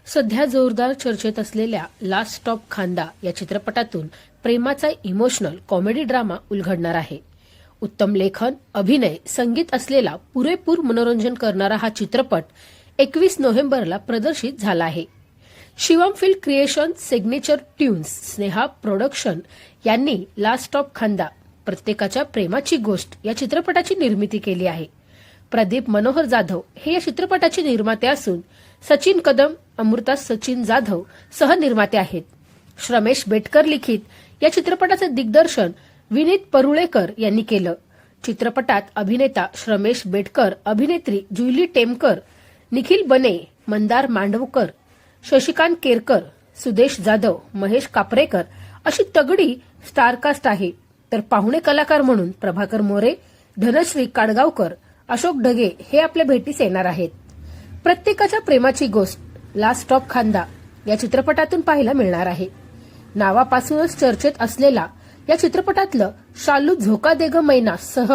सध्या जोरदार चर्चेत असलेल्या लास्ट स्टॉप खांदा या चित्रपटातून प्रेमाचा इमोशनल कॉमेडी ड्रामा उलगडणार आहे. उत्तम लेखन, अभिनय, संगीत असलेला पुरेपूर मनोरंजन करणारा हा चित्रपट 21 नोव्हेंबरला प्रदर्शित झाला आहे. Shivam film creation, signature tunes, Sneha production यांनी लास्ट स्टॉप खांदा प्रत्येकाच्या प्रेमाची गोष्ट या चित्रपटाची निर्मिती केली आहे. प्रदीप मनोहर जाधव हे या चित्रपटाचे निर्माते असून सचिन कदम, अमृता सचिन जाधव सहनिर्माते आहेत. श्रमेश बेटकर लिखित या चित्रपटाचे दिग्दर्शन विनीत परुळेकर यांनी केलं. चित्रपटात अभिनेता श्रमेश बेटकर, अभिनेत्री जुली टेमकर, निखिल बने, मंदार मांडवकर, शशिकांत केरकर, सुदेश जाधव, महेश कापरेकर अशी तगडी स्टारकास्ट आहे. तर पाहुणे कलाकार म्हणून प्रभाकर मोरे, धनश्री काडगावकर, अशोक ढगे हे आपल्या भेटीस येणार आहेत. प्रत्येकाच्या प्रेमाची गोष्ट लास्ट स्टॉप खांदा या चित्रपटातून पाहायला मिळणार आहे. नावापासूनच चर्चेत असलेला या चित्रपटातलं शालू झोका दे ग मैना सह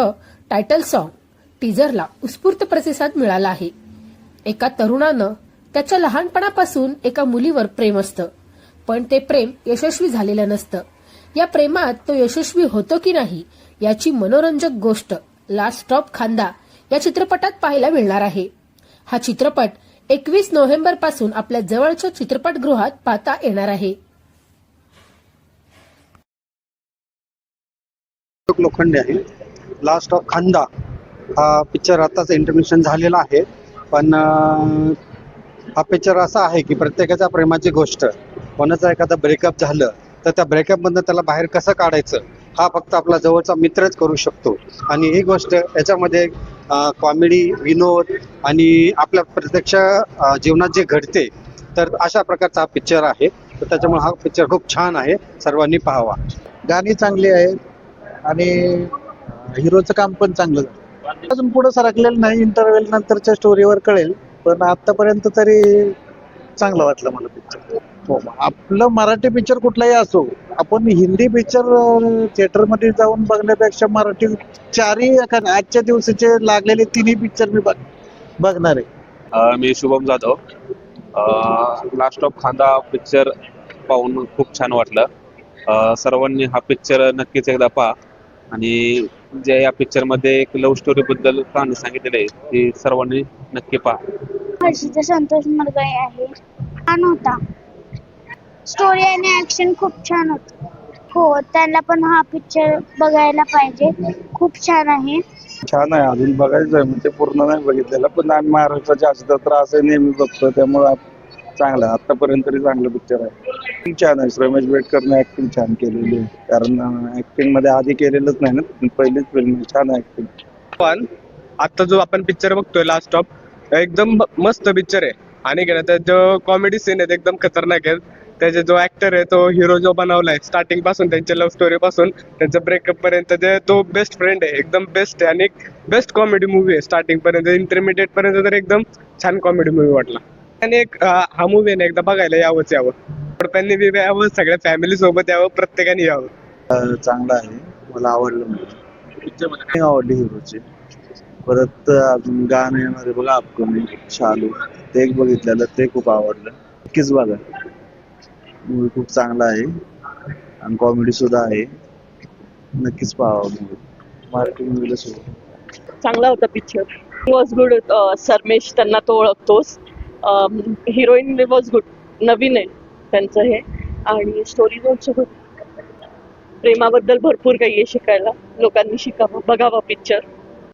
टायटल सॉन्ग टीजरला उत्स्फूर्त प्रतिसाद मिळाला आहे. एका तरुणानं त्याच्या लहानपणापासून एका मुलीवर प्रेम असतं, पण ते प्रेम यशस्वी झालेलं नसतं. या प्रेमात तो यशस्वी होतो की नाही याची मनोरंजक गोष्ट लास्ट स्टॉप खांदा या चित्रपटात पाहायला मिळणार आहे. हा चित्रपट 21 नोव्हेंबर पासून आपल्या जवळच्या चित्रपटगृहात पाहता येणार आहे. लोखंडे आहे. लास्ट ऑफ खांदा हा पिक्चर आताच इंटरमिशन झालेला आहे, पण हा पिक्चर असा आहे की प्रत्येकाच्या प्रेमाची गोष्ट. कोणाचं एखादं ब्रेकअप झालं तर त्या ब्रेकअपमधनं त्याला बाहेर कसं काढायचं हा फक्त आपला जवळचा मित्रच करू शकतो. आणि ही गोष्ट याच्यामध्ये कॉमेडी, विनोद आणि आपल्या प्रत्यक्ष जीवनात जे घडते तर अशा प्रकारचा हा पिक्चर आहे. तर त्याच्यामुळे हा पिक्चर खूप छान आहे, सर्वांनी पाहावा. गाणी चांगली आहेत आणि हिरोचं काम पण चांगलं झालं. अजून पुढे सरकलेलं नाही, इंटरव्हेल नंतरच्या स्टोरीवर कळेल, पण आतापर्यंत तरी चांगलं वाटलं मला पिक्चर. हो, आपलं मराठी पिक्चर कुठलाही असो, आपण हिंदी पिक्चर थिएटरमध्ये जाऊन बघण्यापेक्षा मराठी चारही आजच्या दिवसाचे लागलेले तिन्ही पिक्चर मी बघणार आहे. मी शुभम जाधव. लास्ट ऑफ खांदा पिक्चर पाहून खूप छान वाटलं. सर्वांनी हा पिक्चर नक्कीच एकदा पहा. आणि जे या पिक्चर मध्ये एक लव्ह स्टोरी बद्दल कहाणी सांगितलेली आहे ती सर्वांनी नक्की पहा. हर्षिता संतोष मरगाई आहे. छान होता, स्टोरी आणि ऍक्शन खूप छान होतं. हो, त्याला पण हा पिक्चर बघायला पाहिजे, खूप छान आहे. छान आहे, अजून बघायचं आहे, म्हणजे पूर्ण नाही बघितलेलं, पण आम्ही महाराष्ट्राच्या असं त्रास नेहमी बघतो, त्यामुळे चांगलं आहे. आतापर्यंत तरी चांगलं पिक्चर आहे. छान आहे. रमेश बेटकरने ऍक्टिंग छान केलेली आहे, कारण ऍक्टिंग मध्ये आधी केलेलंच नाही ना, पहिलीच फिल्म. छान ऍक्टिंग. पण आता जो आपण पिक्चर बघतोय लास्ट स्टॉप एकदम मस्त पिक्चर आहे. आणि त्याचा जो कॉमेडी सीन आहे एकदम खतरनाक आहे. त्याचे जो ऍक्टर आहे तो हिरो जो बनवलाय स्टार्टिंग पासून त्यांच्या लव्ह स्टोरी पासून त्यांचं ब्रेकअप पर्यंत तो बेस्ट फ्रेंड आहे, एकदम बेस्ट आहे. आणि बेस्ट कॉमेडी मूवी आहे स्टार्टिंग पर्यंत. इंटरमिडिएट पर्यंत तर एकदम छान कॉमेडी मूवी वाटला. आणि एक हा मूवी आहे एकदा बघायला यावंच त्यांनी बी यावं, सगळ्या फॅमिली सोबत यावं, प्रत्येकाने यावं. चांगला आहे, मला आवडलं. पिक्चर आवडली हिरोची. परत अजून गाणं येणार आहे बघा, अपकमिंग शालू, ते एक बघितलेलं, ते खूप आवडलं. नक्कीच बघा, मूवी खूप चांगला आहे आणि कॉमेडी सुद्धा आहे. नक्कीच पाहावा मूवी. मराठी मूवीला सुद्धा चांगला होता पिक्चर. Was good. सरमेश त्यांना तो ओळखतोस. हिरोईन वॉज गुड, नवीन आहे त्यांचं हे. आणि स्टोरी ऑल्सो गुड. प्रेमाबद्दल भरपूर काही आहे शिकायला, लोकांनी शिकावं, बघावा पिक्चर.